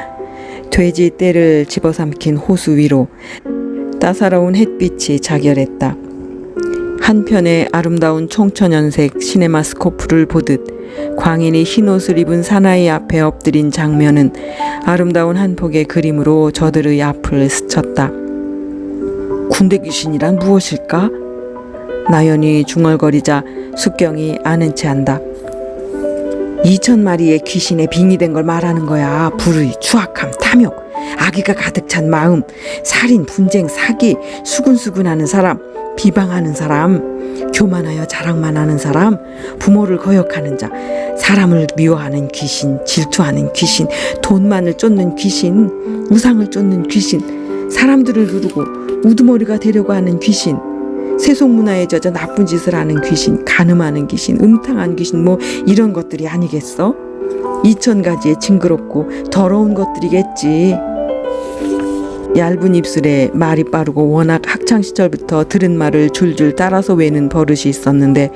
돼지 떼를 집어삼킨 호수 위로 따사로운 햇빛이 자결했다. 한편의 아름다운 청천연색 시네마스코프를 보듯 광인이 흰옷을 입은 사나이 앞에 엎드린 장면은 아름다운 한 폭의 그림으로 저들의 앞을 스쳤다. 군대 귀신이란 무엇일까? 나연이 중얼거리자 숙경이 아는 체 한다. 2,000마리의 귀신에 빙의된 걸 말하는 거야. 불의, 추악함, 탐욕, 악의가 가득 찬 마음, 살인, 분쟁, 사기, 수군수군하는 사람, 비방하는 사람, 교만하여 자랑만 하는 사람, 부모를 거역하는 자, 사람을 미워하는 귀신, 질투하는 귀신, 돈만을 쫓는 귀신, 우상을 쫓는 귀신, 사람들을 누르고 우두머리가 되려고 하는 귀신, 세속문화에 젖어 나쁜 짓을 하는 귀신, 간음하는 귀신, 음탕한 귀신, 뭐 이런 것들이 아니겠어? 2,000가지의 징그럽고 더러운 것들이겠지. 얇은 입술에 말이 빠르고 워낙 학창시절부터 들은 말을 줄줄 따라서 외는 버릇이 있었는데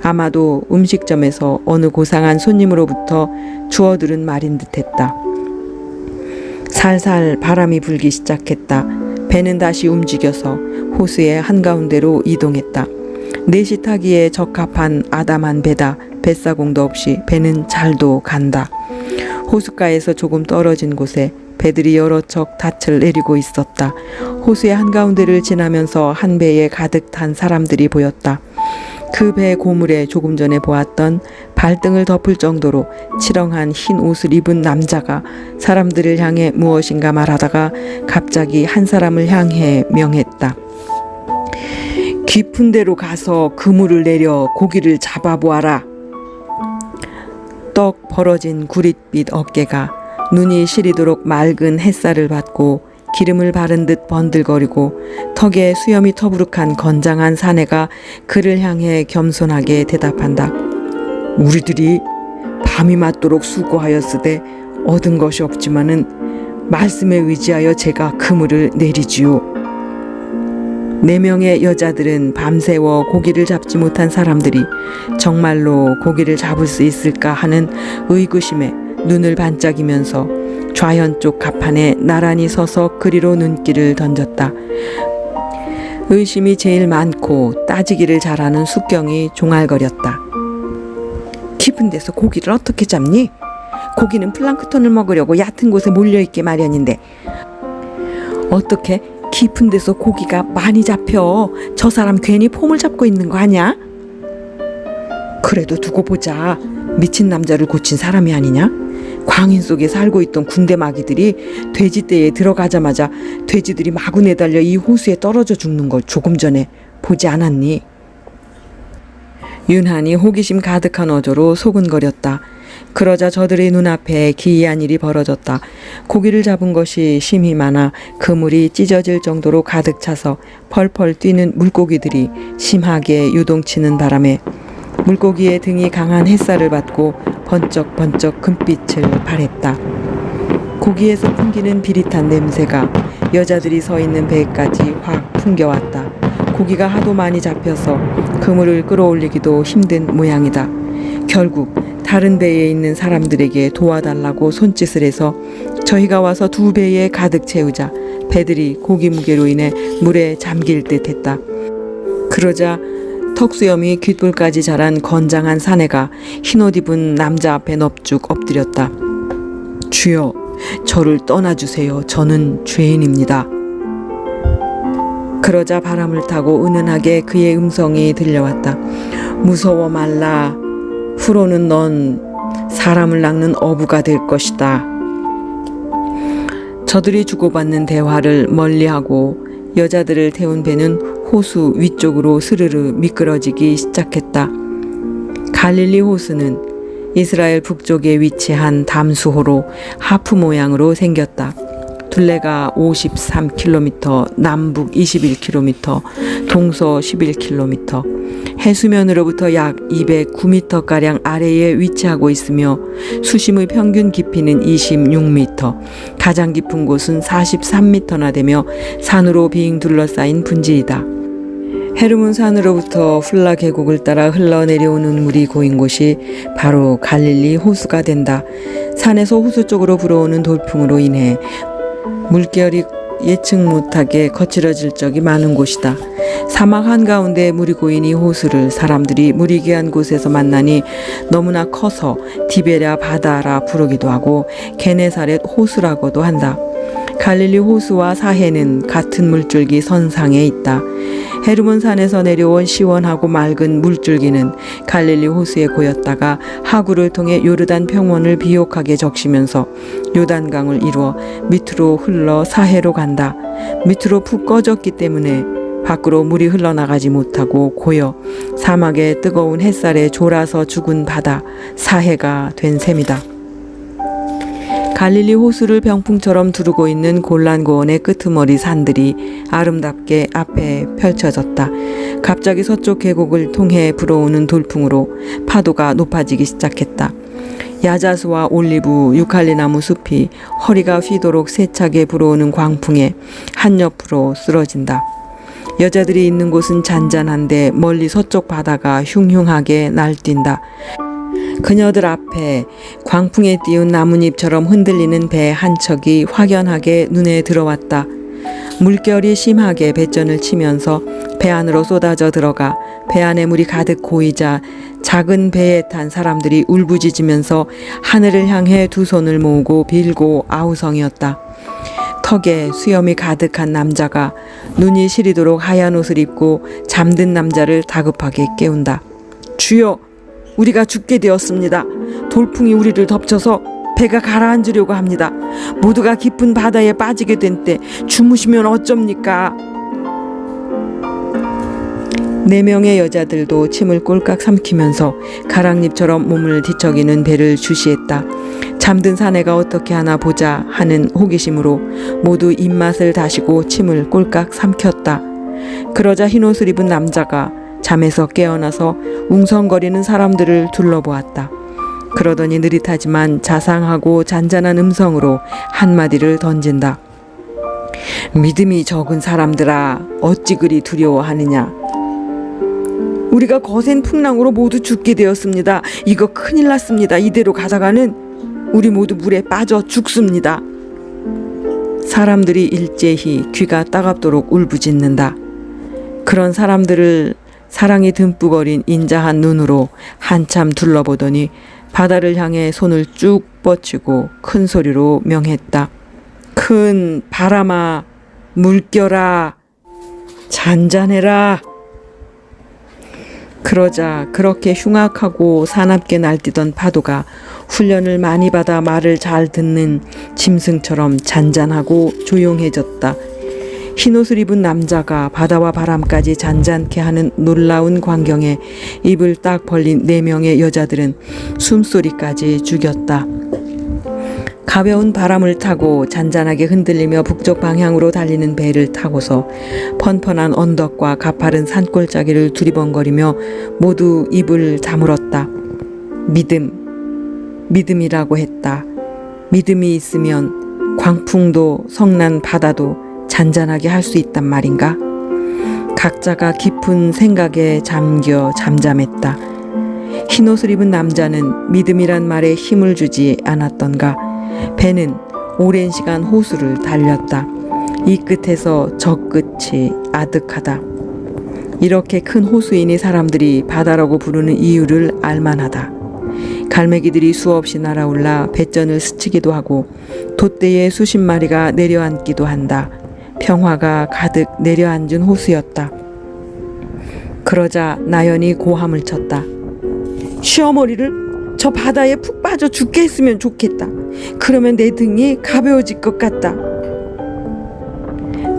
아마도 음식점에서 어느 고상한 손님으로부터 주워들은 말인 듯했다. 살살 바람이 불기 시작했다. 배는 다시 움직여서 호수의 한가운데로 이동했다. 넷이 타기에 적합한 아담한 배다. 뱃사공도 없이 배는 잘도 간다. 호숫가에서 조금 떨어진 곳에 배들이 여러 척 닻을 내리고 있었다. 호수의 한가운데를 지나면서 한 배에 가득 탄 사람들이 보였다. 그 배 고물에 조금 전에 보았던 발등을 덮을 정도로 치렁한 흰 옷을 입은 남자가 사람들을 향해 무엇인가 말하다가 갑자기 한 사람을 향해 명했다. 깊은 데로 가서 그물을 내려 고기를 잡아보아라. 떡 벌어진 구릿빛 어깨가 눈이 시리도록 맑은 햇살을 받고 기름을 바른 듯 번들거리고 턱에 수염이 터부룩한 건장한 사내가 그를 향해 겸손하게 대답한다. 우리들이 밤이 맞도록 수고하였으되 얻은 것이 없지만은 말씀에 의지하여 제가 그물을 내리지요. 4명의 여자들은 밤새워 고기를 잡지 못한 사람들이 정말로 고기를 잡을 수 있을까 하는 의구심에 눈을 반짝이면서 좌현 쪽 갑판에 나란히 서서 그리로 눈길을 던졌다. 의심이 제일 많고 따지기를 잘하는 숙경이 종알거렸다. 깊은 데서 고기를 어떻게 잡니? 고기는 플랑크톤을 먹으려고 얕은 곳에 몰려있게 마련인데 어떻게 깊은 데서 고기가 많이 잡혀? 저 사람 괜히 폼을 잡고 있는 거 아니야? 그래도 두고 보자. 미친 남자를 고친 사람이 아니냐? 광인 속에 살고 있던 군대 마귀들이 돼지떼에 들어가자마자 돼지들이 마구 내달려 이 호수에 떨어져 죽는 걸 조금 전에 보지 않았니? 윤한이 호기심 가득한 어조로 소근거렸다. 그러자 저들의 눈앞에 기이한 일이 벌어졌다. 고기를 잡은 것이 심히 많아 그물이 찢어질 정도로 가득 차서 펄펄 뛰는 물고기들이 심하게 유동치는 바람에 물고기의 등이 강한 햇살을 받고 번쩍번쩍 금빛을 발했다. 고기에서 풍기는 비릿한 냄새가 여자들이 서 있는 배까지 확 풍겨왔다. 고기가 하도 많이 잡혀서 그물을 끌어올리기도 힘든 모양이다. 결국 다른 배에 있는 사람들에게 도와달라고 손짓을 해서 저희가 와서 2배에 가득 채우자 배들이 고기 무게로 인해 물에 잠길 듯 했다. 그러자 턱수염이 귓불까지 자란 건장한 사내가 흰옷 입은 남자 앞에 넙죽 엎드렸다. 주여, 저를 떠나주세요. 저는 죄인입니다. 그러자 바람을 타고 은은하게 그의 음성이 들려왔다. 무서워 말라. 후로는 넌 사람을 낚는 어부가 될 것이다. 저들이 주고받는 대화를 멀리하고 여자들을 태운 배는 호수 위쪽으로 스르르 미끄러지기 시작했다. 갈릴리 호수는 이스라엘 북쪽에 위치한 담수호로 하프 모양으로 생겼다. 둘레가 53km, 남북 21km, 동서 11km, 해수면으로부터 약 209m가량 아래에 위치하고 있으며 수심의 평균 깊이는 26m, 가장 깊은 곳은 43m나 되며 산으로 빙 둘러싸인 분지이다. 헤르몬 산으로부터 훌라 계곡을 따라 흘러내려오는 물이 고인 곳이 바로 갈릴리 호수가 된다. 산에서 호수 쪽으로 불어오는 돌풍으로 인해 물결이 예측 못하게 거칠어질 적이 많은 곳이다. 사막 한가운데 물이 고인 이 호수를 사람들이 물이 귀한 곳에서 만나니 너무나 커서 디베랴 바다라 부르기도 하고 게네사렛 호수라고도 한다. 갈릴리 호수와 사해는 같은 물줄기 선상에 있다. 헤르몬 산에서 내려온 시원하고 맑은 물줄기는 갈릴리 호수에 고였다가 하구를 통해 요르단 평원을 비옥하게 적시면서 요단강을 이루어 밑으로 흘러 사해로 간다. 밑으로 푹 꺼졌기 때문에 밖으로 물이 흘러나가지 못하고 고여 사막의 뜨거운 햇살에 졸아서 죽은 바다 사해가 된 셈이다. 갈릴리 호수를 병풍처럼 두르고 있는 골란고원의 끄트머리 산들이 아름답게 앞에 펼쳐졌다. 갑자기 서쪽 계곡을 통해 불어오는 돌풍으로 파도가 높아지기 시작했다. 야자수와 올리브, 유칼리나무 숲이 허리가 휘도록 세차게 불어오는 광풍에 한 옆으로 쓰러진다. 여자들이 있는 곳은 잔잔한데 멀리 서쪽 바다가 흉흉하게 날뛴다. 그녀들 앞에 광풍에 띄운 나뭇잎처럼 흔들리는 배 한 척이 확연하게 눈에 들어왔다. 물결이 심하게 배전을 치면서 배 안으로 쏟아져 들어가 배 안에 물이 가득 고이자 작은 배에 탄 사람들이 울부짖으면서 하늘을 향해 두 손을 모으고 빌고 아우성이었다. 턱에 수염이 가득한 남자가 눈이 시리도록 하얀 옷을 입고 잠든 남자를 다급하게 깨운다. 주여! 우리가 죽게 되었습니다. 돌풍이 우리를 덮쳐서 배가 가라앉으려고 합니다. 모두가 깊은 바다에 빠지게 된 때 주무시면 어쩝니까? 4명의 여자들도 침을 꼴깍 삼키면서 가랑잎처럼 몸을 뒤척이는 배를 주시했다. 잠든 사내가 어떻게 하나 보자 하는 호기심으로 모두 입맛을 다시고 침을 꼴깍 삼켰다. 그러자 흰옷을 입은 남자가 잠에서 깨어나서 웅성거리는 사람들을 둘러보았다. 그러더니 느릿하지만 자상하고 잔잔한 음성으로 한마디를 던진다. 믿음이 적은 사람들아, 어찌 그리 두려워하느냐. 우리가 거센 풍랑으로 모두 죽게 되었습니다. 이거 큰일 났습니다. 이대로 가다가는 우리 모두 물에 빠져 죽습니다. 사람들이 일제히 귀가 따갑도록 울부짖는다. 그런 사람들을 사랑이 듬뿍 어린 인자한 눈으로 한참 둘러보더니 바다를 향해 손을 쭉 뻗치고 큰 소리로 명했다. 큰 바람아, 물결아, 잔잔해라. 그러자 그렇게 흉악하고 사납게 날뛰던 파도가 훈련을 많이 받아 말을 잘 듣는 짐승처럼 잔잔하고 조용해졌다. 흰옷을 입은 남자가 바다와 바람까지 잔잔케 하는 놀라운 광경에 입을 딱 벌린 4명의 여자들은 숨소리까지 죽였다. 가벼운 바람을 타고 잔잔하게 흔들리며 북쪽 방향으로 달리는 배를 타고서 펀펀한 언덕과 가파른 산골짜기를 두리번거리며 모두 입을 다물었다. 믿음이라고 했다. 믿음이 있으면 광풍도 성난 바다도 잔잔하게 할 수 있단 말인가? 각자가 깊은 생각에 잠겨 잠잠했다. 흰옷을 입은 남자는 믿음이란 말에 힘을 주지 않았던가. 배는 오랜 시간 호수를 달렸다. 이 끝에서 저 끝이 아득하다. 이렇게 큰 호수이니 사람들이 바다라고 부르는 이유를 알만하다. 갈매기들이 수없이 날아올라 뱃전을 스치기도 하고 돛대에 수십 마리가 내려앉기도 한다. 평화가 가득 내려앉은 호수였다. 그러자 나연이 고함을 쳤다. 시어머니를 저 바다에 푹 빠져 죽게 했으면 좋겠다. 그러면 내 등이 가벼워질 것 같다.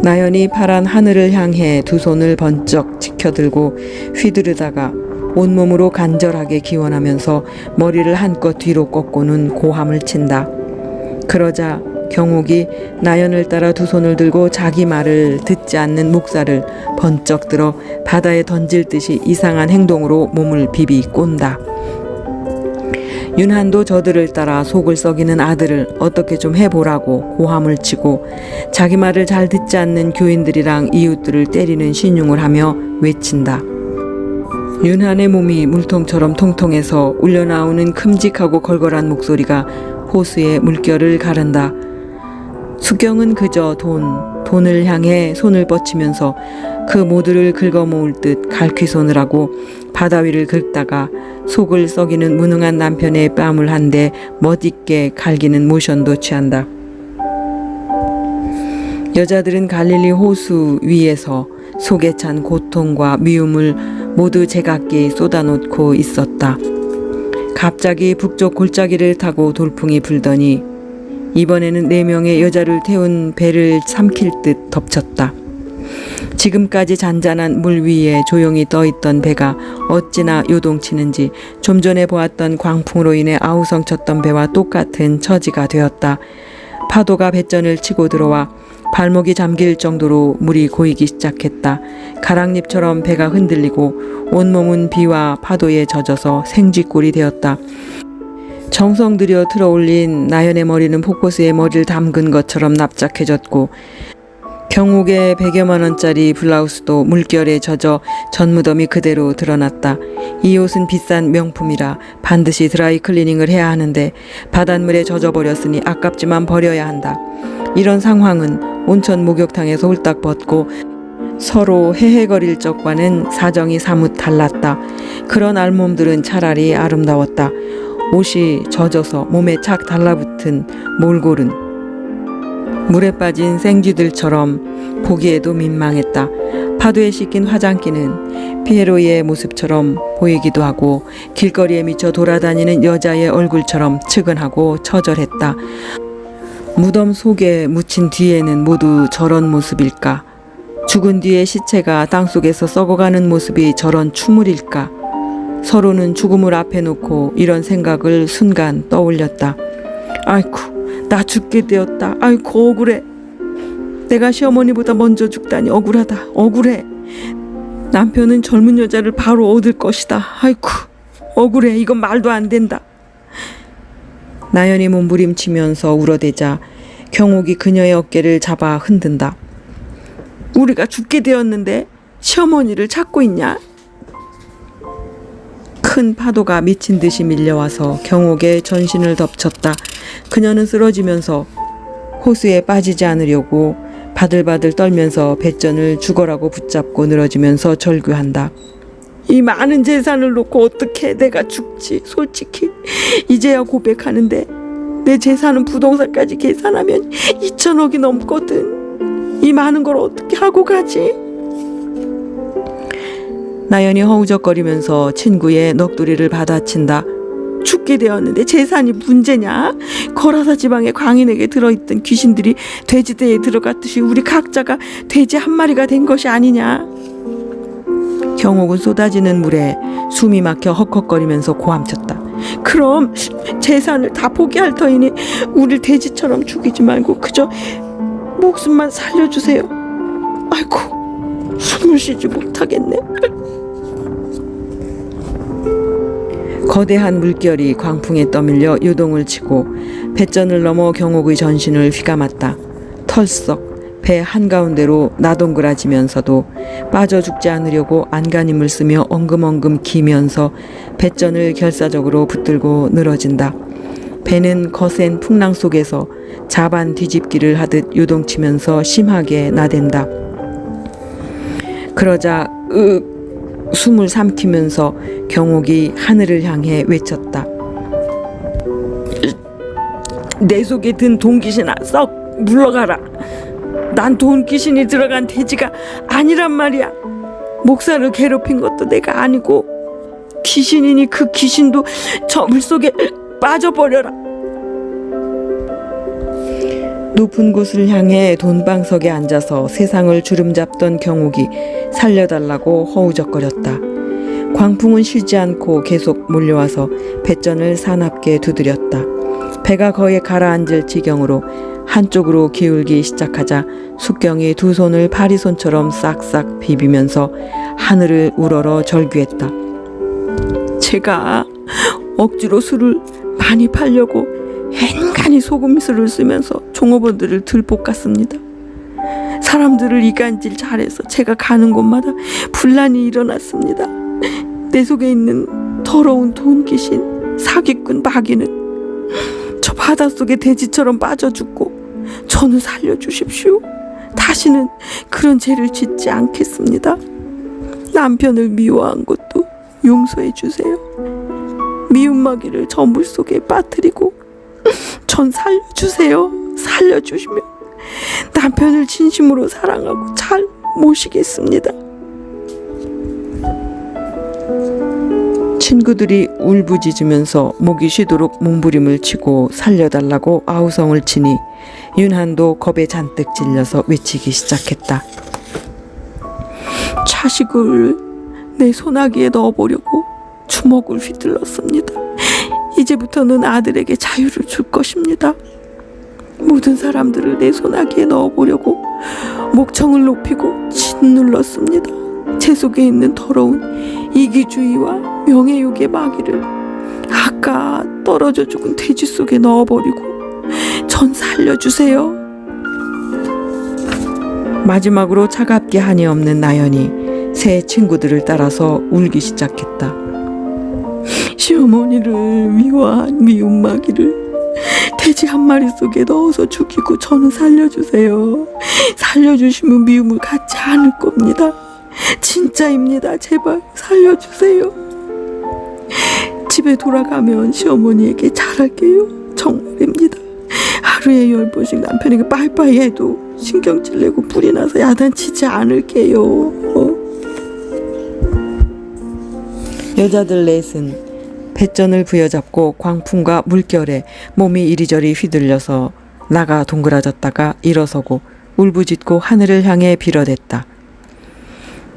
나연이 파란 하늘을 향해 두 손을 번쩍 지켜들고 휘두르다가 온몸으로 간절하게 기원하면서 머리를 한껏 뒤로 꺾고는 고함을 친다. 그러자 경옥이 나연을 따라 두 손을 들고 자기 말을 듣지 않는 목살을 번쩍 들어 바다에 던질 듯이 이상한 행동으로 몸을 비비 꼰다. 윤한도 저들을 따라 속을 썩이는 아들을 어떻게 좀 해보라고 고함을 치고 자기 말을 잘 듣지 않는 교인들이랑 이웃들을 때리는 신용을 하며 외친다. 윤한의 몸이 물통처럼 통통해서 울려나오는 큼직하고 걸걸한 목소리가 호수의 물결을 가른다. 수경은 그저 돈을 향해 손을 뻗치면서 그 모두를 긁어모을 듯 갈퀴손을 하고 바다 위를 긁다가 속을 썩이는 무능한 남편의 뺨을 한 대 멋있게 갈기는 모션도 취한다. 여자들은 갈릴리 호수 위에서 속에 찬 고통과 미움을 모두 제각기 쏟아놓고 있었다. 갑자기 북쪽 골짜기를 타고 돌풍이 불더니 이번에는 4명의 여자를 태운 배를 삼킬 듯 덮쳤다. 지금까지 잔잔한 물 위에 조용히 떠있던 배가 어찌나 요동치는지 좀 전에 보았던 광풍으로 인해 아우성쳤던 배와 똑같은 처지가 되었다. 파도가 뱃전을 치고 들어와 발목이 잠길 정도로 물이 고이기 시작했다. 가랑잎처럼 배가 흔들리고 온몸은 비와 파도에 젖어서 생쥐꼴이 되었다. 정성 들여 틀어올린 나연의 머리는 폭포수에 머리를 담근 것처럼 납작해졌고 경옥의 100여만 원짜리 블라우스도 물결에 젖어 젖무덤이 그대로 드러났다. 이 옷은 비싼 명품이라 반드시 드라이 클리닝을 해야 하는데 바닷물에 젖어버렸으니 아깝지만 버려야 한다. 이런 상황은 온천 목욕탕에서 홀딱 벗고 서로 헤헤거릴 적과는 사정이 사뭇 달랐다. 그런 알몸들은 차라리 아름다웠다. 옷이 젖어서 몸에 착 달라붙은 몰골은 물에 빠진 생쥐들처럼 보기에도 민망했다. 파도에 씻긴 화장기는 피에로의 모습처럼 보이기도 하고 길거리에 미쳐 돌아다니는 여자의 얼굴처럼 측은하고 처절했다. 무덤 속에 묻힌 뒤에는 모두 저런 모습일까? 죽은 뒤에 시체가 땅속에서 썩어가는 모습이 저런 추물일까? 서로는 죽음을 앞에 놓고 이런 생각을 순간 떠올렸다. 아이쿠, 나 죽게 되었다. 아이쿠, 억울해. 내가 시어머니보다 먼저 죽다니 억울하다. 억울해. 남편은 젊은 여자를 바로 얻을 것이다. 아이쿠, 억울해. 이건 말도 안 된다. 나연이 몸부림치면서 울어대자 경옥이 그녀의 어깨를 잡아 흔든다. 우리가 죽게 되었는데 시어머니를 찾고 있냐? 큰 파도가 미친 듯이 밀려와서 경옥의 전신을 덮쳤다. 그녀는 쓰러지면서 호수에 빠지지 않으려고 바들바들 떨면서 배전을 죽어라고 붙잡고 늘어지면서 절규한다. 이 많은 재산을 놓고 어떻게 내가 죽지? 솔직히 이제야 고백하는데 내 재산은 부동산까지 계산하면 2천억이 넘거든. 이 많은 걸 어떻게 하고 가지? 나연이 허우적거리면서 친구의 넋두리를 받아친다. 죽게 되었는데 재산이 문제냐? 거라사 지방의 광인에게 들어있던 귀신들이 돼지대에 들어갔듯이 우리 각자가 돼지 한 마리가 된 것이 아니냐? 경옥은 쏟아지는 물에 숨이 막혀 헉헉거리면서 고함쳤다. 그럼 재산을 다 포기할 터이니 우릴 돼지처럼 죽이지 말고 그저 목숨만 살려주세요. 아이고, 숨을 쉬지 못하겠네. 거대한 물결이 광풍에 떠밀려 요동을 치고 배전을 넘어 경옥의 전신을 휘감았다. 털썩 배 한가운데로 나동그라지면서도 빠져 죽지 않으려고 안간힘을 쓰며 엉금엉금 기면서 배전을 결사적으로 붙들고 늘어진다. 배는 거센 풍랑 속에서 자반 뒤집기를 하듯 요동치면서 심하게 나댄다. 그러자 숨을 삼키면서 경옥이 하늘을 향해 외쳤다. 내 속에 든 돈귀신아, 썩 물러가라. 난 돈귀신이 들어간 돼지가 아니란 말이야. 목사를 괴롭힌 것도 내가 아니고 귀신이니 그 귀신도 저 물속에 빠져버려라. 높은 곳을 향해 돈방석에 앉아서 세상을 주름잡던 경옥이 살려달라고 허우적거렸다. 광풍은 쉬지 않고 계속 몰려와서 배전을 사납게 두드렸다. 배가 거의 가라앉을 지경으로 한쪽으로 기울기 시작하자 숙경이 두 손을 파리손처럼 싹싹 비비면서 하늘을 우러러 절규했다. 제가 억지로 술을 많이 팔려고 엔간히 소금술을 쓰면서 종업원들을 들볶았습니다. 사람들을 이간질 잘해서 제가 가는 곳마다 분란이 일어났습니다. 내 속에 있는 더러운 돈귀신, 사기꾼 마귀는 저 바닷속에 돼지처럼 빠져 죽고 저는 살려주십시오. 다시는 그런 죄를 짓지 않겠습니다. 남편을 미워한 것도 용서해 주세요. 미운 마귀를 저 물속에 빠뜨리고 전 살려주세요. 살려주시면 남편을 진심으로 사랑하고 잘 모시겠습니다. 친구들이 울부짖으면서 목이 쉬도록 몸부림을 치고 살려달라고 아우성을 치니 윤한도 겁에 잔뜩 질려서 외치기 시작했다. 자식을 내 소나기에 넣어보려고 주먹을 휘둘렀습니다. 이제부터는 아들에게 자유를 줄 것입니다. 모든 사람들을 내 소나기에 넣어보려고 목청을 높이고 짓눌렀습니다. 제 속에 있는 더러운 이기주의와 명예욕의 마귀를 아까 떨어져 죽은 돼지 속에 넣어버리고 전 살려주세요. 마지막으로 차갑게 한이 없는 나연이 새 친구들을 따라서 울기 시작했다. 시어머니를 미워한 미운 마귀를 돼지 한 마리 속에 넣어서 죽이고 저는 살려주세요. 살려주시면 미움을 갖지 않을 겁니다. 진짜입니다. 제발 살려주세요. 집에 돌아가면 시어머니에게 잘할게요. 정말입니다. 하루에 10번씩 남편에게 빠이빠이 해도 신경질 내고 불이 나서 야단치지 않을게요. 여자들 넷은 배전을 부여잡고 광풍과 물결에 몸이 이리저리 휘둘려서 나가 동그라졌다가 일어서고 울부짖고 하늘을 향해 빌어댔다.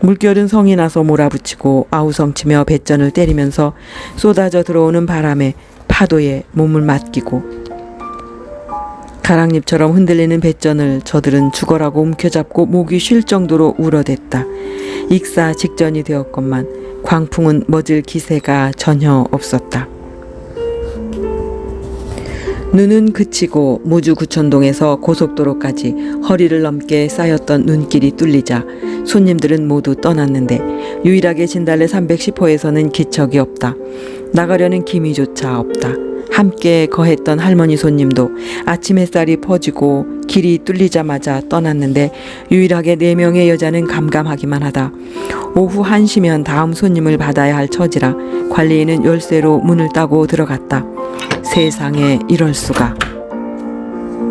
물결은 성이 나서 몰아붙이고 아우성치며 뱃전을 때리면서 쏟아져 들어오는 바람에 파도에 몸을 맡기고 가랑잎처럼 흔들리는 뱃전을 저들은 죽어라고 움켜잡고 목이 쉴 정도로 울어댔다. 익사 직전이 되었건만 광풍은 멎을 기세가 전혀 없었다. 눈은 그치고 무주 구천동에서 고속도로까지 허리를 넘게 쌓였던 눈길이 뚫리자 손님들은 모두 떠났는데 유일하게 진달래 310호에서는 기척이 없다. 나가려는 기미조차 없다. 함께 거했던 할머니 손님도 아침 햇살이 퍼지고 길이 뚫리자마자 떠났는데 유일하게 4명의 여자는 감감하기만 하다. 오후 1시면 다음 손님을 받아야 할 처지라 관리인은 열쇠로 문을 따고 들어갔다. 세상에 이럴 수가.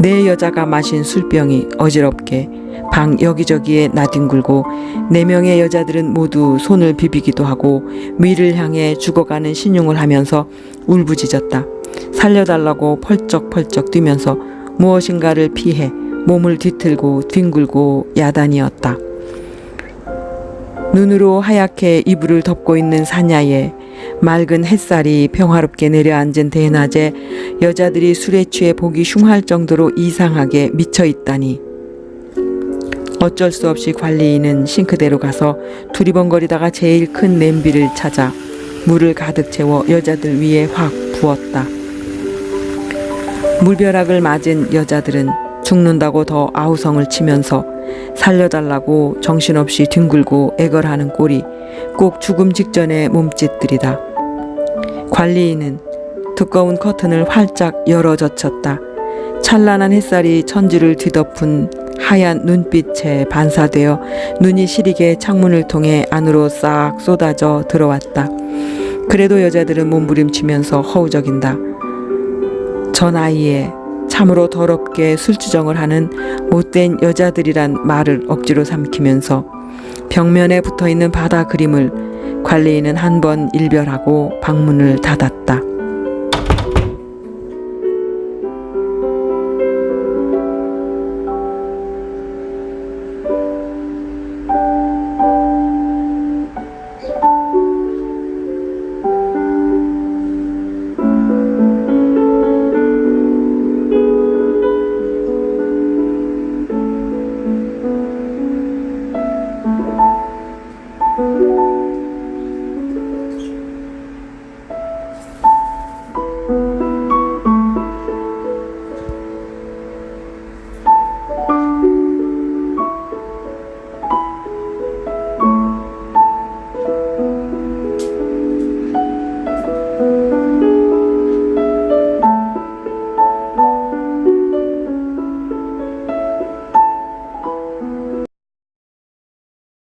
4 여자가 마신 술병이 어지럽게 방 여기저기에 나뒹굴고 4명의 여자들은 모두 손을 비비기도 하고 위를 향해 죽어가는 신용을 하면서 울부짖었다. 살려달라고 펄쩍펄쩍 뛰면서 무엇인가를 피해 몸을 뒤틀고 뒹굴고 야단이었다. 눈으로 하얗게 이불을 덮고 있는 사냐에 맑은 햇살이 평화롭게 내려앉은 대낮에 여자들이 술에 취해 보기 흉할 정도로 이상하게 미쳐있다니. 어쩔 수 없이 관리인은 싱크대로 가서 두리번거리다가 제일 큰 냄비를 찾아 물을 가득 채워 여자들 위에 확 부었다. 물벼락을 맞은 여자들은 죽는다고 더 아우성을 치면서 살려달라고 정신없이 뒹굴고 애걸하는 꼴이 꼭 죽음 직전의 몸짓들이다. 관리인은 두꺼운 커튼을 활짝 열어 젖혔다. 찬란한 햇살이 천지를 뒤덮은 하얀 눈빛에 반사되어 눈이 시리게 창문을 통해 안으로 싹 쏟아져 들어왔다. 그래도 여자들은 몸부림치면서 허우적인다. 저 나이에 참으로 더럽게 술주정을 하는 못된 여자들이란 말을 억지로 삼키면서 벽면에 붙어있는 바다 그림을 관리인은 한 번 일별하고 방문을 닫았다.